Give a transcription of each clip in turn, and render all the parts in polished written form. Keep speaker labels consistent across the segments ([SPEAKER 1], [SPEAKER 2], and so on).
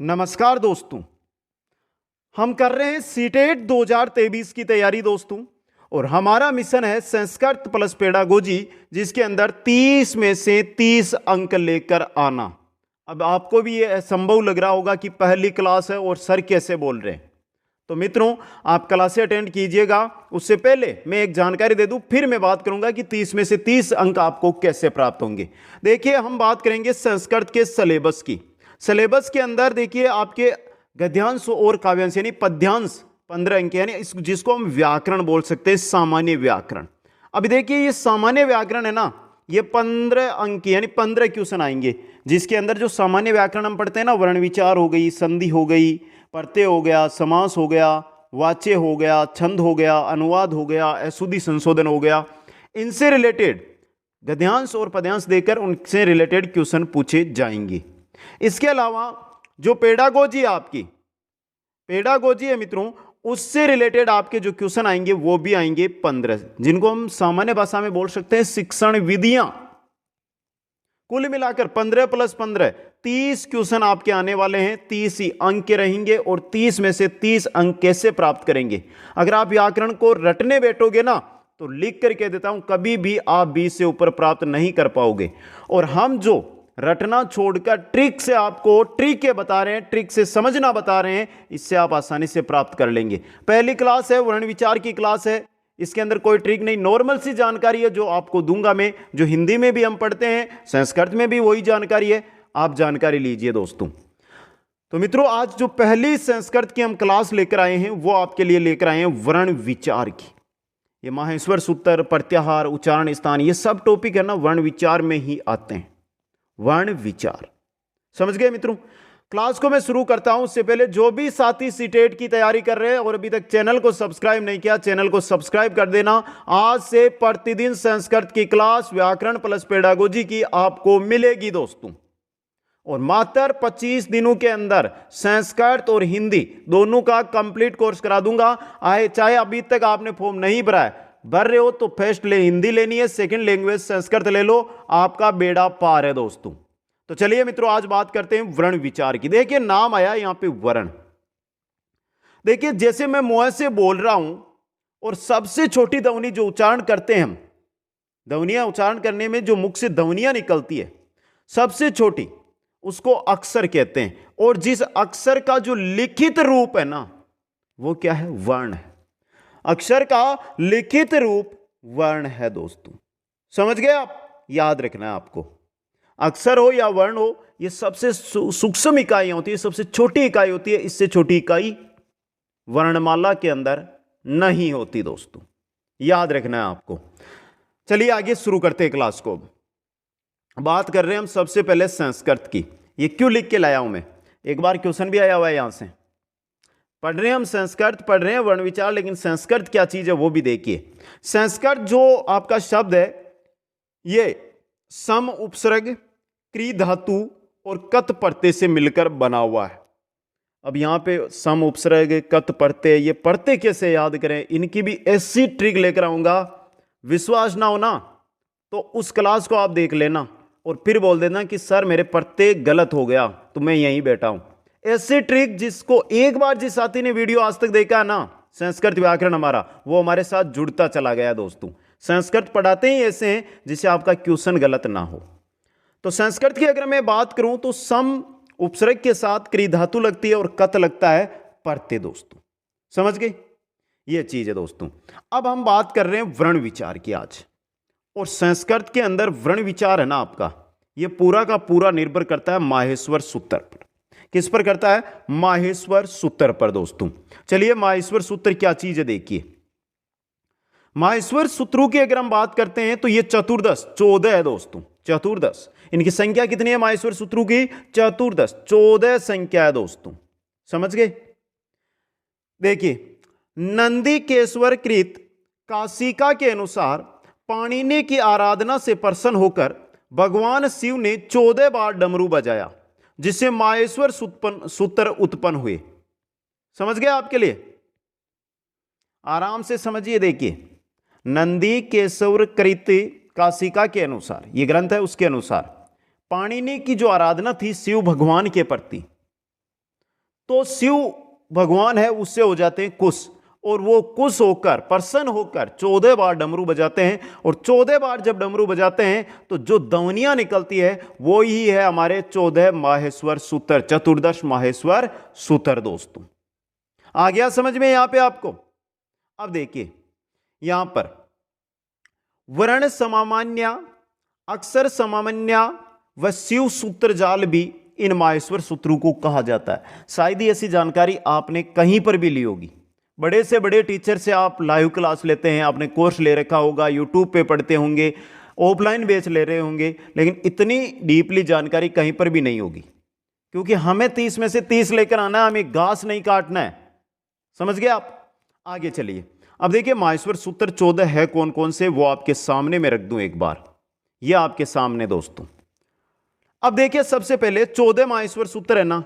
[SPEAKER 1] नमस्कार दोस्तों। हम कर रहे हैं सीटेट 2023 की तैयारी दोस्तों, और हमारा मिशन है संस्कृत प्लस पेडागोजी, जिसके अंदर 30 में से 30 अंक लेकर आना। अब आपको भी ये असंभव लग रहा होगा कि पहली क्लास है और सर कैसे बोल रहे हैं। तो मित्रों, आप क्लासें अटेंड कीजिएगा। उससे पहले मैं एक जानकारी दे दूं, फिर मैं बात करूंगा कि 30 में से 30 अंक आपको कैसे प्राप्त होंगे। देखिए, हम बात करेंगे संस्कृत के सिलेबस की। सिलेबस के अंदर देखिए आपके गद्यांश और काव्यांश यानी पद्यांश 15 अंक, यानी जिसको हम व्याकरण बोल सकते हैं, सामान्य व्याकरण। अभी देखिए, ये सामान्य व्याकरण है ना, ये 15 अंक यानी 15 क्वेश्चन आएंगे, जिसके अंदर जो सामान्य व्याकरण हम पढ़ते हैं ना, वर्ण विचार हो गई, संधि हो गई, प्रत्यय हो गया, समास हो गया, वाच्य हो गया, छंद हो गया, अनुवाद हो गया, अशुद्धि संशोधन हो गया, इनसे रिलेटेड गद्यांश और पद्यांश देकर उनसे रिलेटेड क्वेश्चन पूछे जाएंगे। इसके अलावा जो पेडागोजी आपकी पेडागोजी है मित्रों, उससे रिलेटेड आपके जो क्वेश्चन आएंगे वो भी आएंगे 15, जिनको हम सामान्य भाषा में बोल सकते हैं शिक्षण विधियां। कुल मिलाकर 15 + 15 30 क्वेश्चन आपके आने वाले हैं। 30 ही अंक के रहेंगे, और 30 में से 30 अंक कैसे प्राप्त करेंगे? अगर आप व्याकरण को रटने बैठोगे ना, तो लिख करके देता हूं, कभी भी आप 20 से ऊपर प्राप्त नहीं कर पाओगे। और हम जो रटना छोड़कर ट्रिक से आपको ट्रिक बता रहे हैं, ट्रिक से समझना बता रहे हैं, इससे आप आसानी से प्राप्त कर लेंगे। पहली क्लास है, वर्ण विचार की क्लास है। इसके अंदर कोई ट्रिक नहीं, नॉर्मल सी जानकारी है जो आपको दूंगा मैं, जो हिंदी में भी हम पढ़ते हैं, संस्कृत में भी वही जानकारी है। आप जानकारी लीजिए दोस्तों। तो मित्रों, आज जो पहली संस्कृत की हम क्लास लेकर आए हैं, वो आपके लिए लेकर आए हैं वर्ण विचार की। ये माहेश्वर सूत्र, प्रत्याहार, उच्चारण स्थान, ये सब टॉपिक है ना, वर्ण विचार में ही आते हैं। वर्ण विचार समझ गए मित्रों? क्लास को मैं शुरू करता हूं, उससे पहले जो भी साथी सीटेट की तैयारी कर रहे हैं और अभी तक चैनल को सब्सक्राइब नहीं किया, चैनल को सब्सक्राइब कर देना। आज से प्रतिदिन संस्कृत की क्लास व्याकरण प्लस पेडागोजी की आपको मिलेगी दोस्तों, और मात्र 25 दिनों के अंदर संस्कृत और हिंदी दोनों का कंप्लीट कोर्स करा दूंगा। चाहे अभी तक आपने फॉर्म नहीं भरा है, भर रहे हो तो फर्स्ट हिंदी लेनी है, सेकंड लैंग्वेज संस्कृत ले लो, आपका बेड़ा पार है दोस्तों। तो चलिए मित्रों, आज बात करते हैं वर्ण विचार की। देखिए, नाम आया यहां पे वर्ण। देखिए, जैसे मैं मुंह से बोल रहा हूं, और सबसे छोटी ध्वनि जो उच्चारण करते हैं हम, ध्वनियां उच्चारण करने में जो मुख से ध्वनियां निकलती है सबसे छोटी, उसको अक्षर कहते हैं। और जिस अक्षर का जो लिखित रूप है ना, वो क्या है? वर्ण है। अक्षर का लिखित रूप वर्ण है दोस्तों। समझ गए आप? याद रखना है आपको, अक्षर हो या वर्ण हो, ये सबसे सूक्ष्म इकाई होती है, सबसे छोटी इकाई होती है। इससे छोटी इकाई वर्णमाला के अंदर नहीं होती दोस्तों, याद रखना है आपको। चलिए आगे शुरू करते हैं क्लास को। बात कर रहे हैं हम सबसे पहले संस्कृत की। ये क्यों लिख के लाया हूं मैं? एक बार क्वेश्चन भी आया हुआ है यहां से। पढ़ रहे हैं हम संस्कृत, पढ़ रहे हैं वर्ण विचार, लेकिन संस्कृत क्या चीज है वो भी देखिए। संस्कृत जो आपका शब्द है, ये सम उपसर्ग, क्री धातु और कत प्रत्यय से मिलकर बना हुआ है। अब यहां पे सम उपसर्ग, कत प्रत्यय, ये प्रत्यय कैसे याद करें, इनकी भी ऐसी ट्रिक लेकर आऊंगा। विश्वास ना हो ना, तो उस क्लास को आप देख लेना और फिर बोल देना कि सर मेरे प्रत्यय गलत हो गया, तो मैं यहीं बैठा हूं। ऐसी ट्रिक जिसको एक बार जिस साथी ने वीडियो आज तक देखा ना, संस्कृत व्याकरण हमारा, वो हमारे साथ जुड़ता चला गया दोस्तों। संस्कृत पढ़ाते ही ऐसे हैं जिससे आपका क्वेश्चन गलत ना हो। तो संस्कृत की अगर मैं बात करूं, तो सम उपसर्ग के साथ क्री धातु लगती है और कत लगता है प्रत्यय दोस्तों। समझ गए? ये चीज है दोस्तों। अब हम बात कर रहे हैं वर्ण विचार की आज। और संस्कृत के अंदर वर्ण विचार है ना आपका, ये पूरा का पूरा निर्भर करता है माहेश्वर सूत्र पर। किस पर करता है? माहेश्वर सूत्र पर दोस्तों। चलिए, माहेश्वर सूत्र क्या चीज है देखिए। माहेश्वर सूत्रों की अगर हम बात करते हैं, तो ये चतुर्दश 14 है दोस्तों। चतुर्दश, इनकी संख्या कितनी है माहेश्वर सूत्रों की? चतुर्दश, 14 संख्या है दोस्तों। समझ गए? देखिए, नंदीकेश्वर कृत काशिका के अनुसार पाणिनि की आराधना से प्रसन्न होकर भगवान शिव ने 14 बार डमरू बजाया, जिससे माहेश्वर सूत्र उत्पन्न हुए। समझ गए? आपके लिए आराम से समझिए। देखिए, नंदीकेश्वर कृत काशिका के अनुसार, ये ग्रंथ है, उसके अनुसार पाणिनि की जो आराधना थी शिव भगवान के प्रति, तो शिव भगवान है उससे हो जाते हैं कुश, और वो कुश होकर प्रसन्न होकर 14 बार डमरू बजाते हैं, और 14 बार जब डमरू बजाते हैं तो जो ध्वनियां निकलती है वो ही है हमारे 14 माहेश्वर सूत्र, चतुर्दश माहेश्वर सूत्र दोस्तों। आ गया समझ में यहां पे आपको? अब देखिए यहां पर वर्ण समामान्य, अक्षर समामान्य व शिव सूत्र जाल भी इन माहेश्वर सूत्रों को कहा जाता है। शायद ही ऐसी जानकारी आपने कहीं पर भी ली होगी। बड़े से बड़े टीचर से आप लाइव क्लास लेते हैं, आपने कोर्स ले रखा होगा, यूट्यूब पे पढ़ते होंगे, ऑफलाइन बेच ले रहे होंगे, लेकिन इतनी डीपली जानकारी कहीं पर भी नहीं होगी, क्योंकि हमें 30 में से 30 लेकर आना है, हमें घास नहीं काटना है। समझ गए आप? आगे चलिए। अब देखिए माहेश्वर सूत्र 14 है कौन कौन से, वो आपके सामने में रख दूं एक बार, ये आपके सामने दोस्तों। अब देखिए सबसे पहले 14 माहेश्वर सूत्र है ना,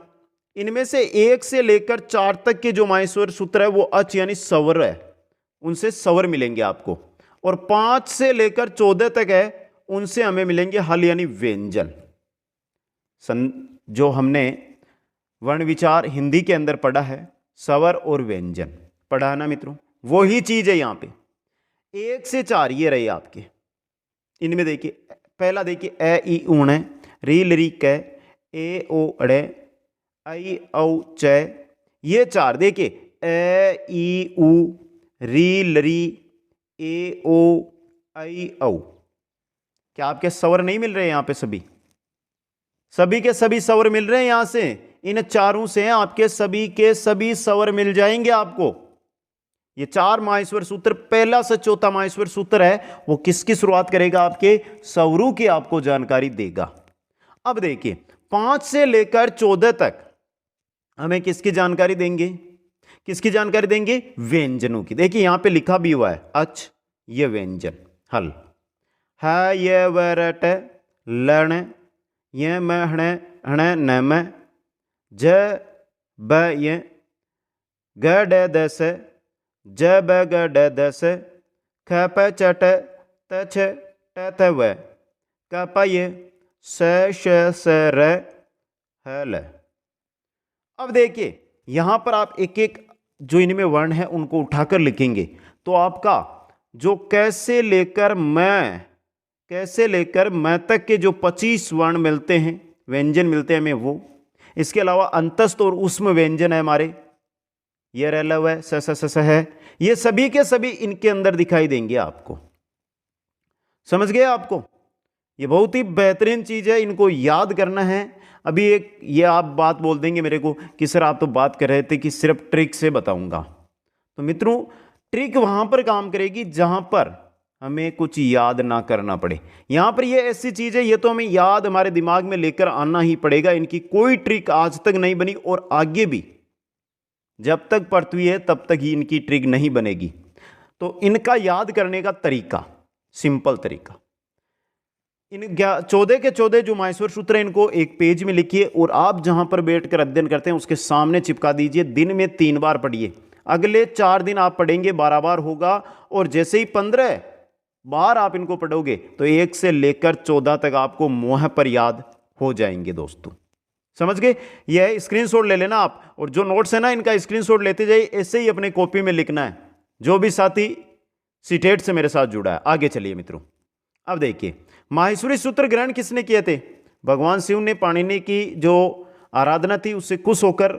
[SPEAKER 1] इनमें से 1 से लेकर 4 तक के जो माहेश्वर सूत्र है वो अच यानी स्वर है, उनसे स्वर मिलेंगे आपको, और 5 से लेकर 14 तक है उनसे हमें मिलेंगे हल यानी व्यंजन। जो हमने वर्ण विचार हिंदी के अंदर पढ़ा है, स्वर और व्यंजन पढ़ा है ना मित्रों, वही चीज है यहां पे। 1 से 4 ये रहे आपके। इनमें देखिए पहला देखिए ए ई ऊण है, री लरी कै, ए ओ अड़े, आई औ च, ये 4 देखिए ए ई उ, री लरी, ए ओ, आई औ। क्या आपके स्वर नहीं मिल रहे यहां पे? सभी के सभी स्वर मिल रहे हैं यहां से, इन चारों से आपके सभी के सभी स्वर मिल जाएंगे आपको। ये 4 माहेश्वर सूत्र, पहला से चौथा माहेश्वर सूत्र है वो किसकी शुरुआत करेगा? आपके स्वरों की आपको जानकारी देगा। अब देखिए 5 से लेकर 14 तक हमें किसकी जानकारी देंगे? किसकी जानकारी देंगे? व्यंजनों की। देखिए यहां पे लिखा भी हुआ है अच, ये व्यंजन। हल है ये वरट लण, ये मैं हणे हणे न में, ज ब ये ग ड दस, ज ब ग ड दस, ख प चट त छ ट त व, क प ये स श स र ह ल। अब देखिए यहां पर आप एक एक जो इनमें वर्ण है उनको उठाकर लिखेंगे, तो आपका जो कैसे लेकर मैं तक के जो 25 वर्ण मिलते हैं, व्यंजन मिलते हैं हमें वो, इसके अलावा अंतस्थ और उष्म व्यंजन है हमारे, ये रलव है, स है, ये सभी के सभी इनके अंदर दिखाई देंगे आपको। समझ गए आपको? ये बहुत ही बेहतरीन चीज है, इनको याद करना है। अभी एक ये आप बात बोल देंगे मेरे को कि सर आप तो बात कर रहे थे कि सिर्फ ट्रिक से बताऊंगा, तो मित्रों ट्रिक वहां पर काम करेगी जहां पर हमें कुछ याद ना करना पड़े। यहां पर ये ऐसी चीज है, ये तो हमें याद हमारे दिमाग में लेकर आना ही पड़ेगा। इनकी कोई ट्रिक आज तक नहीं बनी और आगे भी जब तक पृथ्वी है तब तक ही इनकी ट्रिक नहीं बनेगी। तो इनका याद करने का तरीका, सिंपल तरीका, इन 14 के 14 जो माहेश्वर सूत्र है इनको एक पेज में लिखिए और आप जहां पर बैठकर अध्ययन करते हैं उसके सामने चिपका दीजिए। दिन में 3 बार पढ़िए, अगले 4 दिन आप पढ़ेंगे 12 बार होगा, और जैसे ही 15 बार आप इनको पढ़ोगे तो 1 से लेकर 14 तक आपको मुंह पर याद हो जाएंगे दोस्तों। समझ गए? यह स्क्रीनशॉट ले लेना आप, और जो नोट्स है ना इनका स्क्रीनशॉट लेते जाइए, ऐसे ही अपने कॉपी में लिखना है जो भी साथी सीटेट से मेरे साथ जुड़ा है। आगे चलिए मित्रों। अब देखिए माहेश्वरी सूत्र ग्रहण किसने किए थे? भगवान शिव ने पाणिनि की जो आराधना थी उससे खुश होकर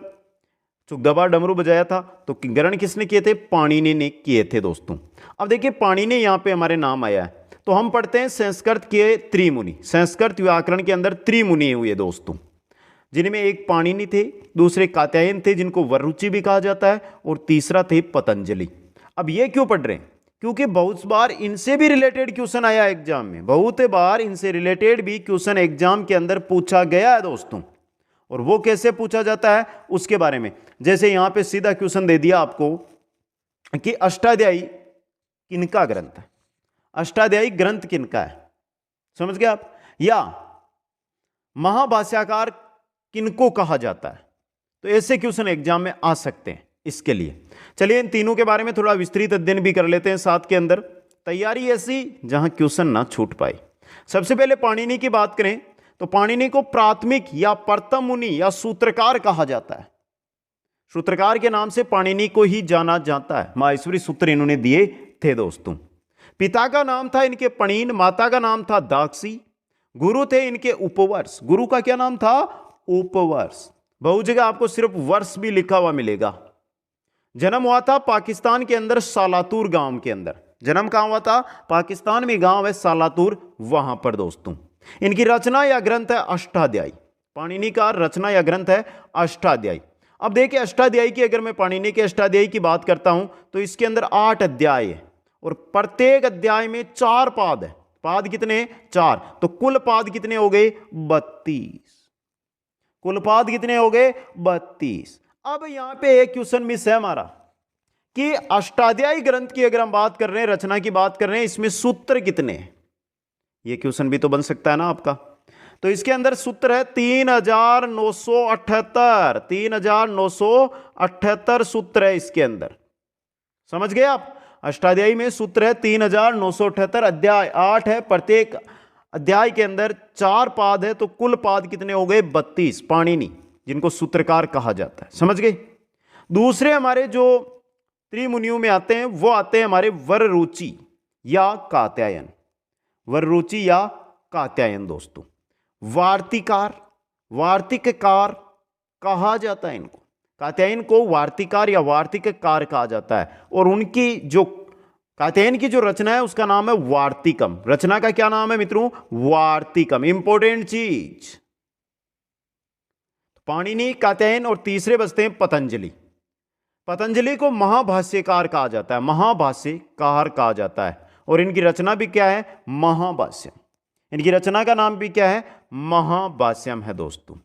[SPEAKER 1] चुगदबा डमरू बजाया था, तो ग्रहण किसने किए थे? पाणिनि ने किए थे दोस्तों। अब देखिए पाणिनि यहां पे हमारे नाम आया है, तो हम पढ़ते हैं संस्कृत के त्रिमुनि। संस्कृत व्याकरण के अंदर त्रिमुनि हुए दोस्तों, जिनमें एक पाणिनि थे, दूसरे कात्यायन थे जिनको वरुचि भी कहा जाता है, और तीसरा थे पतंजलि। अब ये क्यों पढ़ रहे हैं? क्योंकि बहुत बार इनसे भी रिलेटेड क्वेश्चन आया एग्जाम में, बहुत बार इनसे रिलेटेड भी क्वेश्चन एग्जाम के अंदर पूछा गया है दोस्तों। और वो कैसे पूछा जाता है उसके बारे में, जैसे यहां पे सीधा क्वेश्चन दे दिया आपको कि अष्टाध्यायी किनका ग्रंथ है? अष्टाध्यायी ग्रंथ किनका है? समझ गए आप? या महाभाष्यकार किनको कहा जाता है? तो ऐसे क्वेश्चन एग्जाम में आ सकते हैं। इसके लिए चलिए इन तीनों के बारे में थोड़ा विस्तृत अध्ययन भी कर लेते हैं साथ के अंदर, तैयारी ऐसी जहां क्वेश्चन ना छूट पाए। सबसे पहले पाणिनि की बात करें तो पाणिनि को प्राथमिक या प्रथम मुनि या सूत्रकार कहा जाता है। सूत्रकार के नाम से पाणिनि को ही जाना जाता है। माहेश्वरी सूत्र इन्होंने दिए थे दोस्तों। पिता का नाम था इनके पणीन, माता का नाम था दाक्षी, गुरु थे इनके उपवर्ष। गुरु का क्या नाम था? उपवर्ष। बहुत जगह आपको सिर्फ वर्ष भी लिखा हुआ मिलेगा। जन्म हुआ था पाकिस्तान के अंदर सालातूर गांव के अंदर। जन्म कहां हुआ था? पाकिस्तान में गांव है सालातूर, वहां पर दोस्तों। इनकी रचना या ग्रंथ है अष्टाध्यायी। पाणिनि का रचना या ग्रंथ है अष्टाध्यायी। अब देखिए अष्टाध्यायी की, अगर मैं पाणिनि के अष्टाध्यायी की बात करता हूं तो इसके अंदर 8 अध्याय है और प्रत्येक अध्याय में 4 पाद है। पाद कितने? 4। तो कुल पाद कितने हो गए? 32। कुल पाद कितने हो गए? 32। अब यहां पे एक क्वेश्चन मिस है हमारा कि अष्टाध्यायी ग्रंथ की अगर हम बात कर रहे हैं, रचना की बात कर रहे हैं, इसमें सूत्र कितने हैं? ये क्वेश्चन भी तो बन सकता है ना आपका। तो इसके अंदर सूत्र है 3978। 3978 सूत्र है इसके अंदर। समझ गए आप? अष्टाध्यायी में सूत्र है 3978, अध्याय 8 है, प्रत्येक अध्याय के अंदर 4 पाद है, तो कुल पाद कितने हो गए? 32। पाणिनि जिनको सूत्रकार कहा जाता है। समझ गए? दूसरे हमारे जो त्रिमुनियों में आते हैं वो आते हैं हमारे वररुचि या कात्यायन। वररुचि या कात्यायन दोस्तों। वार्तिकार, वार्तिककार कहा जाता है इनको। कात्यायन को वार्तिकार या वार्तिककार कहा जाता है। और उनकी जो कात्यायन की जो रचना है उसका नाम है वार्तिकम। रचना का क्या नाम है मित्रों? वार्तिकम। इंपॉर्टेंट चीज। पाणिनि, कात्यायन और तीसरे बचते हैं पतंजलि। पतंजलि को महाभाष्यकार कहा जाता है। महाभाष्यकार कहा जाता है। और इनकी रचना भी क्या है? महाभाष्यम। इनकी रचना का नाम भी क्या है? महाभाष्यम है दोस्तों।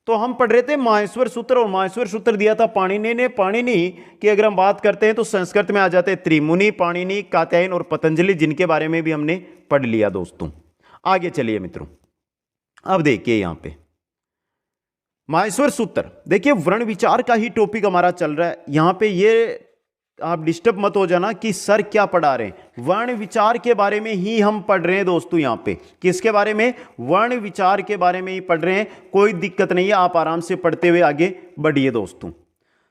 [SPEAKER 1] तो हम पढ़ रहे थे माहेश्वर सूत्र, और माहेश्वर सूत्र दिया था पाणिनि ने। पाणिनि की अगर हम बात करते हैं तो संस्कृत में आ जाते हैं त्रिमुनि, पाणिनि, कात्यायन और पतंजलि, जिनके बारे में भी हमने पढ़ लिया दोस्तों। आगे चलिए मित्रों, अब देखिए यहां पे माहेश्वर सूत्र। देखिए वर्ण विचार का ही टॉपिक हमारा चल रहा है यहां पे। ये आप डिस्टर्ब मत हो जाना कि सर क्या पढ़ा रहे हैं। वर्ण विचार के बारे में ही हम पढ़ रहे हैं दोस्तों यहां पे। किसके बारे में? वर्ण विचार के बारे में ही पढ़ रहे हैं। कोई दिक्कत नहीं है, आप आराम से पढ़ते हुए आगे बढ़िए दोस्तों।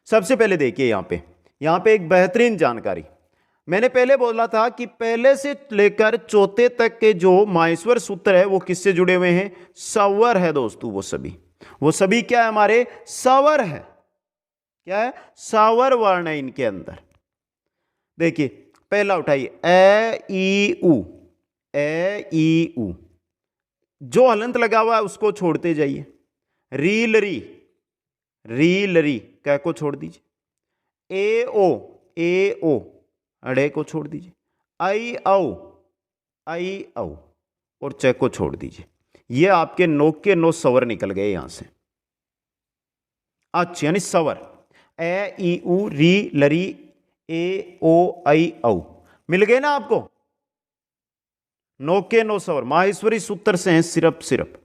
[SPEAKER 1] सबसे पहले देखिए यहां पे एक बेहतरीन जानकारी। मैंने पहले बोला था कि पहले से लेकर चौथे तक के जो माहेश्वर सूत्र है वो किससे जुड़े हुए हैं? सवर है दोस्तों। वो सभी क्या है? हमारे सवर है। क्या है? सवर वर्ण है इनके अंदर। देखिए पहला उठाइए ए ई उ। ए ई उ, जो हलंत लगा हुआ है उसको छोड़ते जाइए। री लरी, री लरी कै को छोड़ दीजिए। ए ओ, अड़े को छोड़ दीजिए। आई औ और च को छोड़ दीजिए। ये आपके 9 के 9 सवर निकल गए यहां से। अच्छा, यानी सवर ए ई उ री लरी ए ओ आई औ मिल गए ना आपको? 9 के 9 सवर माहेश्वरी सूत्र से हैं सिर्फ।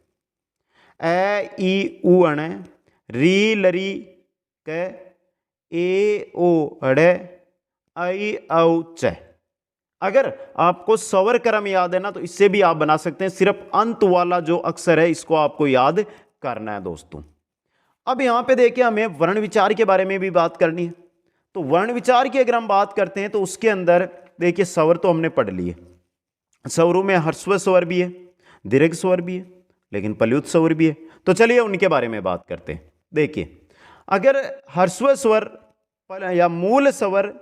[SPEAKER 1] ए ई उ अण, री लरी के, ए ओ अड़े, आई औ च। अगर आपको सवर क्रम याद है ना तो इससे भी आप बना सकते हैं। सिर्फ अंत वाला जो अक्षर है इसको आपको याद करना है दोस्तों। अब यहां पे देखिए हमें वर्ण विचार के बारे में भी बात करनी है। तो वर्ण विचार की अगर हम बात करते हैं तो उसके अंदर देखिए सवर तो हमने पढ़ लिए। स्वरों में ह्रस्व स्वर भी है, दीर्घ स्वर भी है, लेकिन प्लुत स्वर भी है। तो चलिए उनके बारे में बात करते हैं। देखिए अगर ह्रस्व स्वर या मूल स्वर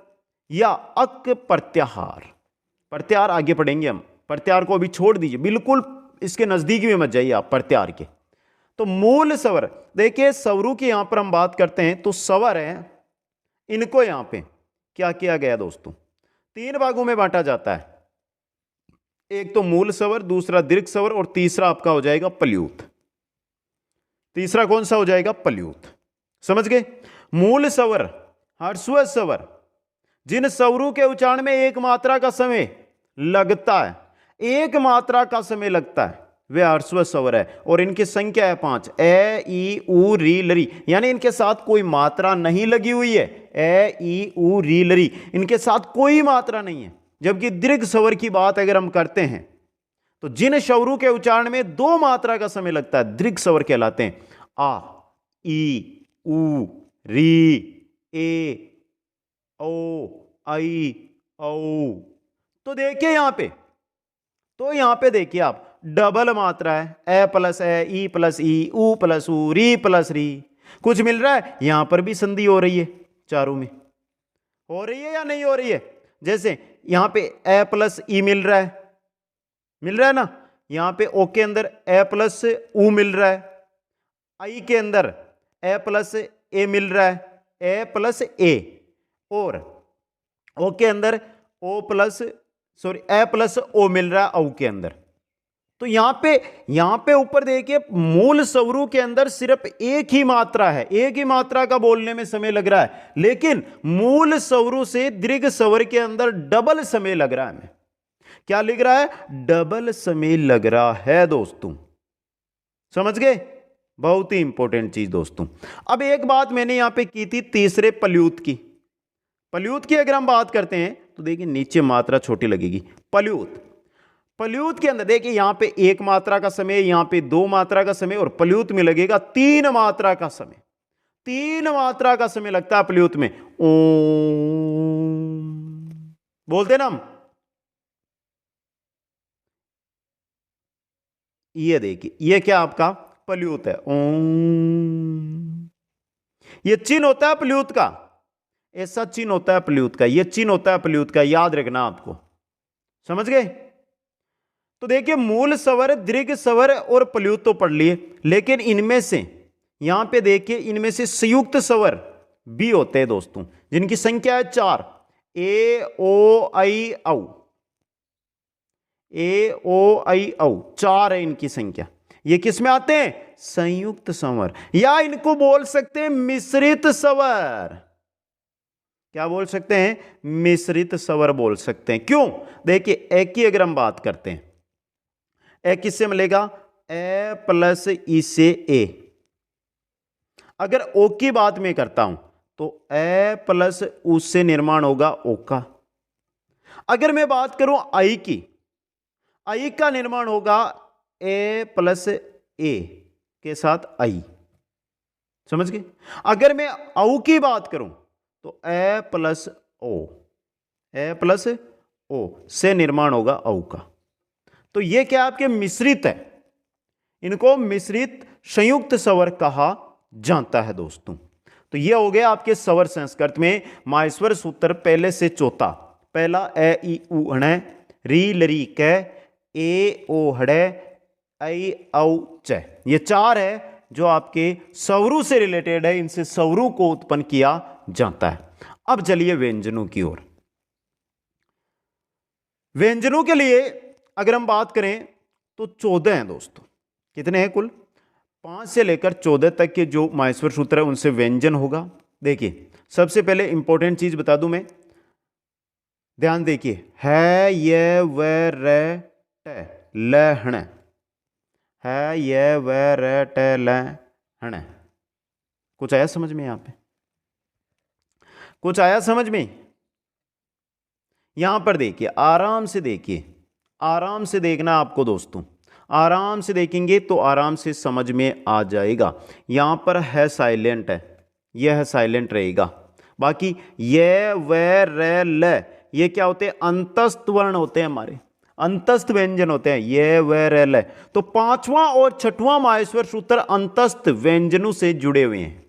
[SPEAKER 1] या अक प्रत्याहार, प्रत्याहार आगे पढ़ेंगे हम। प्रत्याहार को अभी छोड़ दीजिए, बिल्कुल इसके नजदीक भी मत जाइए आप प्रत्याहार के। तो मूल स्वर, देखिए स्वरों की यहां पर हम बात करते हैं तो स्वर है, इनको यहां पे क्या किया गया दोस्तों? 3 भागों में बांटा जाता है। एक तो मूल स्वर, दूसरा दीर्घ स्वर और तीसरा आपका हो जाएगा प्लुत। तीसरा कौन सा हो जाएगा? प्लुत। समझ गए? मूल स्वर, ह्रस्व स्वर, जिन स्वरों के उच्चारण में एक मात्रा का समय लगता है, एक मात्रा का समय लगता है, वे ह्रस्व स्वर है। और इनकी संख्या है 5। ए ई उ री लरी, यानी इनके साथ कोई मात्रा नहीं लगी हुई है। ए ई उ री लरी, इनके साथ कोई मात्रा नहीं है। जबकि दीर्घ स्वर की बात अगर हम करते हैं तो जिन स्वरों के उच्चारण में 2 मात्रा का समय लगता है दीर्घ स्वर कहलाते हैं। आ, ई, उ, री, ए ओ आई औ। तो देखिए यहां पे देखिए आप डबल मात्रा है, ए प्लस ए, ई प्लस ई, ऊ प्लस ऊ, री प्लस री। कुछ मिल रहा है, यहां पर भी संधि हो रही है, चारों में हो रही है या नहीं हो रही है। जैसे यहां पे ए प्लस ई मिल रहा है ना, यहां पे ओ के अंदर ए प्लस ऊ मिल रहा है, आई के अंदर ए प्लस ए मिल रहा है, ए प्लस ए, और ओ के अंदर ओ प्लस सॉरी ए प्लस ओ मिल रहा है औ के अंदर। तो यहां पे ऊपर देखिए मूल स्वरू के अंदर सिर्फ एक ही मात्रा है, एक ही मात्रा का बोलने में समय लग रहा है, लेकिन मूल स्वरू से दीर्घ स्वर के अंदर डबल समय लग रहा है। हमें क्या लिख रहा है, डबल समय लग रहा है दोस्तों, समझ गए। बहुत ही इंपॉर्टेंट चीज दोस्तों। अब एक बात मैंने यहां पे की थी तीसरे पल्यूत की अगर हम बात करते हैं तो देखिए नीचे मात्रा छोटी लगेगी। पल्यूत के अंदर देखिए यहां पे एक मात्रा का समय, यहां पे दो मात्रा का समय, और पल्यूत में लगेगा तीन मात्रा का समय। तीन मात्रा का समय लगता है पल्यूत में। ओम बोलते ना हम। ये देखिए ये क्या आपका पल्यूत है, ओम। ये चिन्ह होता है पल्यूत का, ऐसा चिन्ह होता है पल्यूत का, ये चिन्ह होता है पल्यूत का, याद रखना आपको, समझ गए। तो देखिए मूल स्वर, दीर्घ स्वर और पल्यूत तो पढ़ लिए, लेकिन इनमें से यहां पे देखिए इनमें से संयुक्त स्वर भी होते हैं दोस्तों, जिनकी संख्या है 4। ए ओ आई औ, ए ओ आई औ, 4 है इनकी संख्या। ये किस में आते हैं, संयुक्त स्वर, या इनको बोल सकते हैं मिश्रित स्वर। क्या बोल सकते हैं, मिश्रित स्वर बोल सकते हैं। क्यों, देखिए ए की अगर हम बात करते हैं, ए किससे मिलेगा, ए प्लस ई से ए। अगर ओ की बात मैं करता हूं तो ए प्लस ऊ से निर्माण होगा ओ का। अगर मैं बात करूं आई की, आई का निर्माण होगा ए प्लस ए के साथ आई, समझ गए। अगर मैं औ की बात करूं तो ए प्लस ओ से निर्माण होगा औ का। तो ये क्या आपके मिश्रित है, इनको मिश्रित संयुक्त स्वर कहा जाता है दोस्तों। तो ये हो गया आपके स्वर संस्कृत में माहेश्वर सूत्र पहले से चौथा। पहला ए ई उ हणे, री लरी कै, ए ओ हड़े, आई औ च। ये 4 है जो आपके स्वरू से रिलेटेड है, इनसे स्वरू को उत्पन्न किया जाता है। अब चलिए व्यंजनों की ओर। व्यंजनों के लिए अगर हम बात करें तो 14 हैं दोस्तों। कितने हैं कुल, 5 से लेकर 14 तक के जो माहेश्वर सूत्र है उनसे व्यंजन होगा। देखिए सबसे पहले इंपॉर्टेंट चीज बता दूं मैं, ध्यान देखिए, है ये व रे ट ल हण, है ये व रे ट ल हण। कुछ आया समझ में, यहां पे कुछ आया समझ में। यहां पर देखिए आराम से देखिए, आराम से देखना आपको दोस्तों, आराम से देखेंगे तो आराम से समझ में आ जाएगा। यहां पर है साइलेंट है, यह है साइलेंट रहेगा। बाकी ये व रे ल ये क्या होते हैं, अंतस्थ वर्ण होते हैं, हमारे अंतस्थ व्यंजन होते हैं, ये व रे ल। तो 5वां और 6वां माहेश्वर सूत्र अंतस्थ व्यंजनों से जुड़े हुए हैं।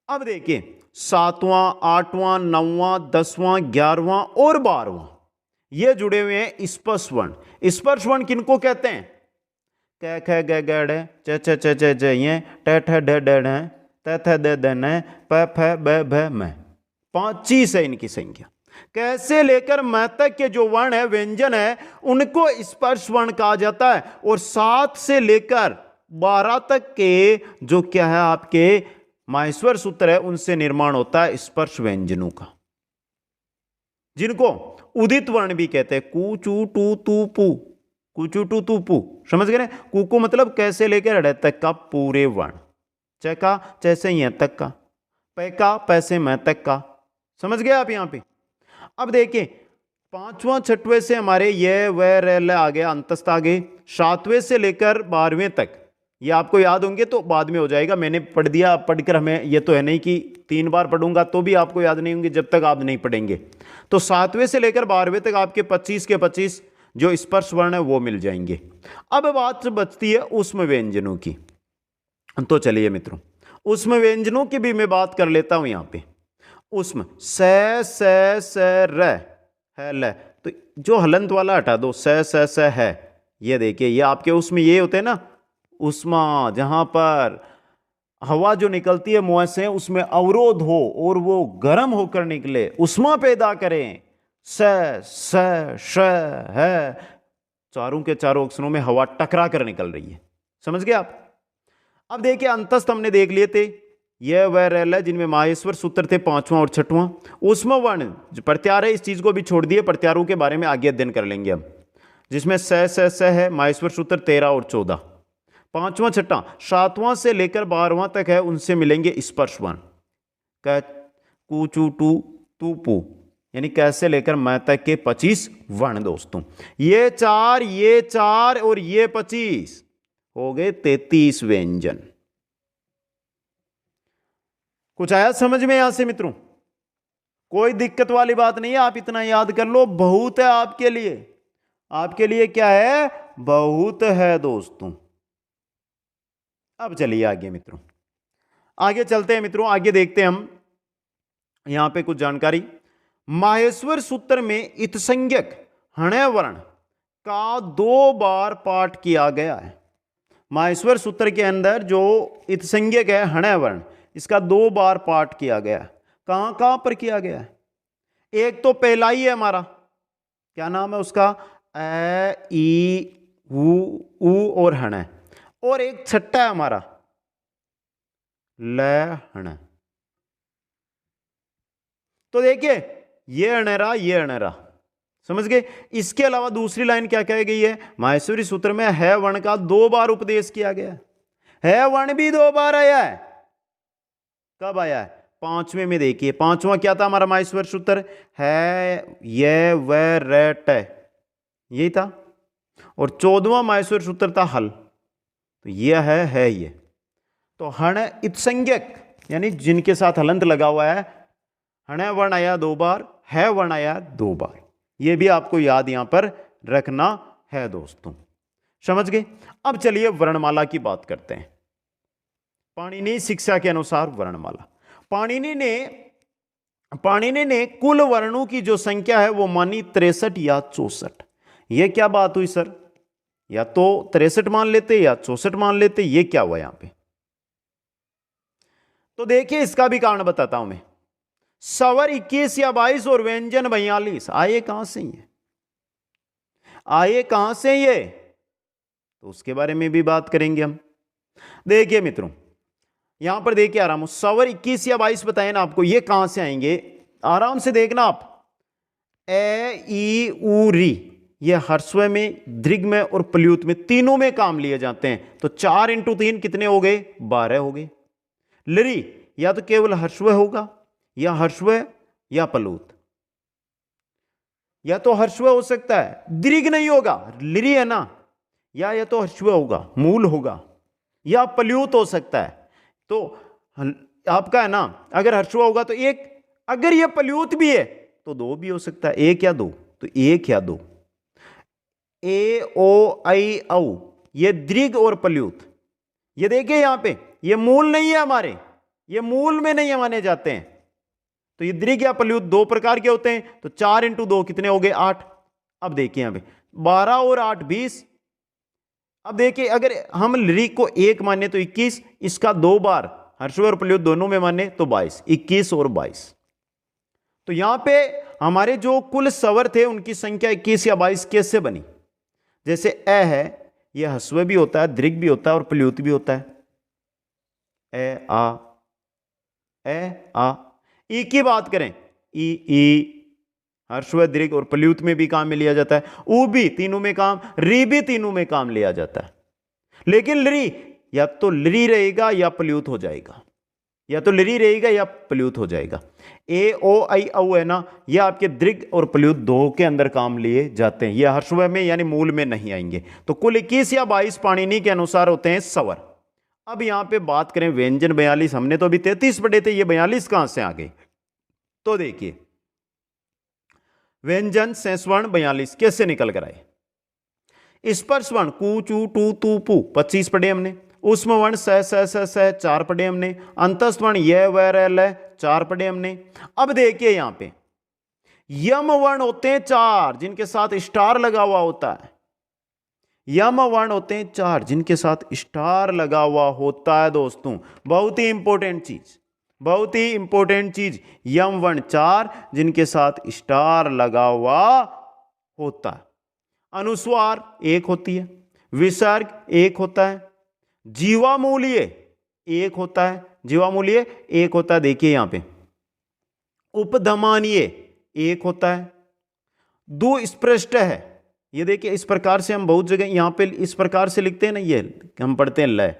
[SPEAKER 1] अब देखिए 7वां, 8वां, 9वां, 10वां, 11वां और 12वां ये जुड़े हुए हैं स्पर्श वर्ण। स्पर्श वर्ण किनको कहते हैं, क ख ग ग ड़ च छ छ च ज य ट ठ ड ड ढ त थ द द न प फ ब भ म। 25 है इनकी संख्या। कैसे लेकर म तक के जो वर्ण है, व्यंजन है, उनको स्पर्श वर्ण कहा जाता है। और 7 से लेकर 12 तक के जो क्या है आपके माहेश्वर सूत्र है, उनसे निर्माण होता है स्पर्श व्यंजनों का, जिनको उदित वर्ण भी कहते हैं। कू चू टू तू पू, कू चू टू तू पू, समझ गए। कू को मतलब कैसे लेकर अड़े तक का पूरे वर्ण, च का चैसे यहां तक का, पै का पैसे मैं तक का, समझ गए आप यहां पे। अब देखिए 5वां 6वें से हमारे ये व रे ल आ गया, अंतस्थ आ गए। 7वें से लेकर 12वें तक ये आपको याद होंगे तो बाद में हो जाएगा, मैंने पढ़ दिया, पढ़कर हमें ये तो है नहीं कि 3 बार पढ़ूंगा तो भी आपको याद नहीं होंगे जब तक आप नहीं पढ़ेंगे। तो 7वें से लेकर 12वें तक आपके 25 के 25 जो स्पर्श वर्ण है वो मिल जाएंगे। अब बात बचती है ऊष्म व्यंजनों की। तो चलिए मित्रों, ऊष्म व्यंजनों की भी मैं बात कर लेता हूं। यहां पे ऊष्म स र है ल, तो जो हलंत वाला हटा दो, स है। ये देखिए, ये आपके उसमें ये होते हैं ना उष्मा, जहां पर हवा जो निकलती है मुंह से उसमें अवरोध हो और वो गर्म होकर निकले, उष्मा पैदा करें। स श है, चारों के चारों अक्षरों में हवा टकरा कर निकल रही है। समझ गए आप? अब देखिए अंतस्थ हमने देख लिए थे, यह वह रेल है जिनमें माहेश्वर सूत्र थे 5वां और 6वां। ऊष्म वर्ण जो प्रत्यार है, इस चीज को भी छोड़ दिए, प्रत्यारों के बारे में आगे अध्ययन कर लेंगे हम। जिसमें स है, माहेश्वर सूत्र 13 और 14। 5वां 6वां 7वां से लेकर 12वां तक है, उनसे मिलेंगे स्पर्श वर्ण। क कु चू टू तू पू, यानी कैसे लेकर मैं तक के 25 वर्ण दोस्तों। ये 4 और ये 25 हो गए 33 व्यंजन। कुछ आया समझ में यहां से मित्रों? कोई दिक्कत वाली बात नहीं है, आप इतना याद कर लो, बहुत है आपके लिए। आपके लिए क्या है? बहुत है दोस्तों। अब चलिए आगे मित्रों, आगे चलते हैं मित्रों, आगे देखते हैं हम यहां पे कुछ जानकारी। माहेश्वर सूत्र में इत्संज्ञक हण्य वर्ण का 2 बार पाठ किया गया है। माहेश्वर सूत्र के अंदर जो इत्संज्ञक है हण्य वर्ण, इसका 2 बार पाठ किया गया है। कहां कहां पर किया गया है? एक तो पहला ही है हमारा, क्या नाम है उसका? ए ई ऊ और हण्य, और एक छठा है हमारा ल हण्य। तो देखिए ये अणरा, ये अणरा, समझ गए? इसके अलावा दूसरी लाइन क्या कही गई है? माहेश्वरी सूत्र में है वर्ण का 2 बार उपदेश किया गया है। वर्ण भी 2 बार आया है। कब आया है? 5वें में देखिए, 5वां क्या था हमारा माहेश्वर सूत्र? है ये वह रेट, यही था। और 14वां माहेश्वर सूत्र था हल, तो यह है ये। तो हण इत्संज्ञक यानी जिनके साथ हलंत लगा हुआ है, हण वर्ण आया 2 बार, है वर्ण आया 2 बार। यह भी आपको याद यहां पर रखना है दोस्तों। समझ गए? अब चलिए वर्णमाला की बात करते हैं। पाणिनि शिक्षा के अनुसार वर्णमाला, पाणिनि ने कुल वर्णों की जो संख्या है वो मानी 63 या 64। यह क्या बात हुई सर? या तो 63 मान लेते या 64 मान लेते, ये क्या हुआ यहां पे? तो देखिए इसका भी कारण बताता हूं मैं। स्वर 21 या 22 और व्यंजन 42 आए कहां से? ये आए कहां से ये? तो उसके बारे में भी बात करेंगे हम। देखिए मित्रों, यहां पर देखिए आराम, स्वर 21 या 22 बताए ना आपको, ये कहां से आएंगे? आराम से देखना आप। ए ई उ री, ये ह्रस्व में, दीर्घ में और प्लुत में, तीनों में काम लिए जाते हैं। तो 4 × 3 कितने हो गए? 12 हो गए। लरी या तो केवल ह्रस्व होगा, या ह्रस्व या प्लुत, या तो ह्रस्व हो सकता है, दीर्घ नहीं होगा, लिरी है ना, या तो ह्रस्व होगा, मूल होगा, या प्लुत हो सकता है। तो आपका है ना, अगर ह्रस्व होगा तो 1, अगर यह प्लुत भी है तो 2 भी हो सकता है, 1 या 2, तो 1 या 2। ए ओ आई औ, ये दीर्घ और प्लुत। ये देखिए यहां पे, ये मूल नहीं है हमारे, ये मूल में नहीं माने जाते हैं। तो ये दीर्घ या प्लुत 2 प्रकार के होते हैं। तो 4 × 2 कितने हो गए? 8। अब देखिए यहां पे 12 और 8 20। अब देखिए अगर हम लरी को 1 माने तो 21, इसका 2 बार ह्रस्व और प्लुत दोनों में माने तो 22, 21 और 22। तो यहां पे हमारे जो कुल स्वर थे उनकी संख्या 21 या 22 कैसे बनी? जैसे ए है, यह ह्रस्व भी होता है, दीर्घ भी होता है और प्लुत भी होता है। ए आ, ए आ। ई की बात करें, ई ह्रस्व, दीर्घ और प्लुत में भी काम में लिया जाता है। ऊ भी तीनों में काम, री भी तीनों में काम लिया जाता है। लेकिन लरी या तो लरी रहेगा या प्लुत हो जाएगा, या तो लरी रहेगा या प्लुत हो जाएगा। ए ओ आई औ है ना, यह आपके दीर्घ और प्लुत 2 के अंदर काम लिए जाते हैं। यह ह्रस्व में यानी मूल में नहीं आएंगे। तो कुल 21 या 22 पाणिनि के अनुसार होते हैं स्वर। अब यहां पे बात करें व्यंजन 42, हमने तो अभी 33 पढ़े थे, ये 42 कहां से आ गए? तो देखिए व्यंजन सेस्वर्ण 42 कैसे निकल कर आए? स्पर्श वर्ण कू चू टू तू पू 25 पढ़े हमने, उष्म वर्ण स 4 पढ़े हमने, अंतस्थ वर्ण य व र ल 4 पढ़े हमने। अब देखिए यहां पे यम वर्ण होते हैं 4 जिनके साथ स्टार लगा हुआ होता है। यम वर्ण होते हैं 4 जिनके साथ स्टार लगा हुआ होता है दोस्तों। बहुत ही इंपॉर्टेंट चीज, बहुत ही इंपॉर्टेंट चीज, यम वर्ण 4 जिनके साथ स्टार लगा हुआ होता है। अनुस्वार 1 होती है, विसर्ग 1 होता है, जीवामूल्य 1 होता है, जीवामूल्य 1 होता है। देखिए यहां पे उपधमानीय 1 होता है, दुस्पृष्ट है, ये देखिए इस प्रकार से हम बहुत जगह यहां पे इस प्रकार से लिखते हैं ना, ये हम पढ़ते हैं ल,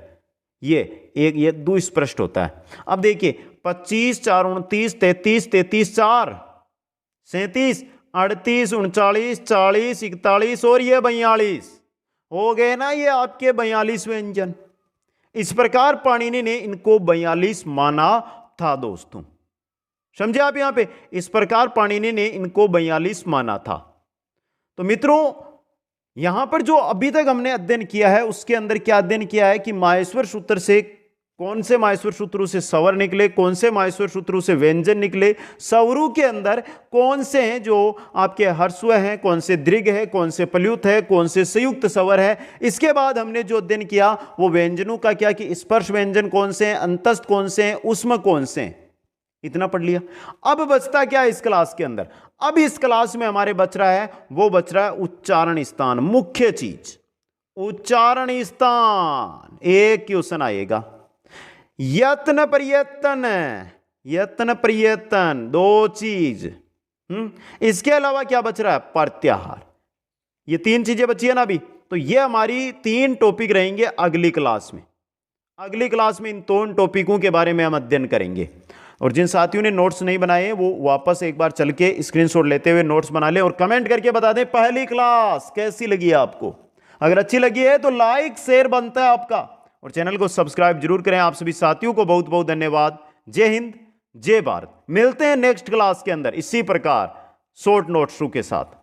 [SPEAKER 1] ये एक ये दुस्पृष्ट होता है। अब देखिए 25 4 29 33 33 4 37 38 39 40 41 और ये 42 हो गए ना, ये आपके 42 व्यंजन। इस प्रकार पाणिनि ने इनको 42 माना था दोस्तों, समझे आप? यहां पे इस प्रकार पाणिनि ने इनको 42 माना था। तो मित्रों यहां पर जो अभी तक हमने अध्ययन किया है उसके अंदर क्या अध्ययन किया है कि माहेश्वर सूत्र से कौन से माहेश्वर सूत्रों से स्वर निकले, कौन से माहेश्वर सूत्रों से व्यंजन निकले, स्वरों के अंदर कौन से हैं जो आपके हर्स्व हैं, कौन से दीर्घ है, कौन से प्लुत है, कौन से संयुक्त स्वर है। इसके बाद हमने जो अध्ययन किया वो व्यंजनों का क्या कि स्पर्श व्यंजन कौन से हैं, अंतस्थ कौन से हैं, उष्म कौन से हैं, इतना पढ़ लिया। अब बचता क्या है इस क्लास के अंदर? अब इस क्लास में हमारे बच रहा है, वो बच रहा है उच्चारण स्थान, मुख्य चीज उच्चारण स्थान। एक क्वेश्चन आएगा, यत्न प्रयत्न, यत्न प्रयत्न 2 चीज। इसके अलावा क्या बच रहा है? प्रत्याहार। ये 3 चीजें बची है ना अभी। तो ये हमारी 3 टॉपिक रहेंगे अगली क्लास में। अगली क्लास में इन 3 टॉपिकों के बारे में हम अध्ययन करेंगे। और जिन साथियों ने नोट्स नहीं बनाए हैं वो वापस एक बार चल के स्क्रीनशॉट लेते हुए नोट्स बना लें और कमेंट करके बता दें पहली क्लास कैसी लगी है आपको। अगर अच्छी लगी है तो लाइक शेयर बनता है आपका, और चैनल को सब्सक्राइब जरूर करें। आप सभी साथियों को बहुत बहुत धन्यवाद। जय हिंद, जय भारत। मिलते हैं नेक्स्ट क्लास के अंदर इसी प्रकार शॉर्ट नोट्स के साथ।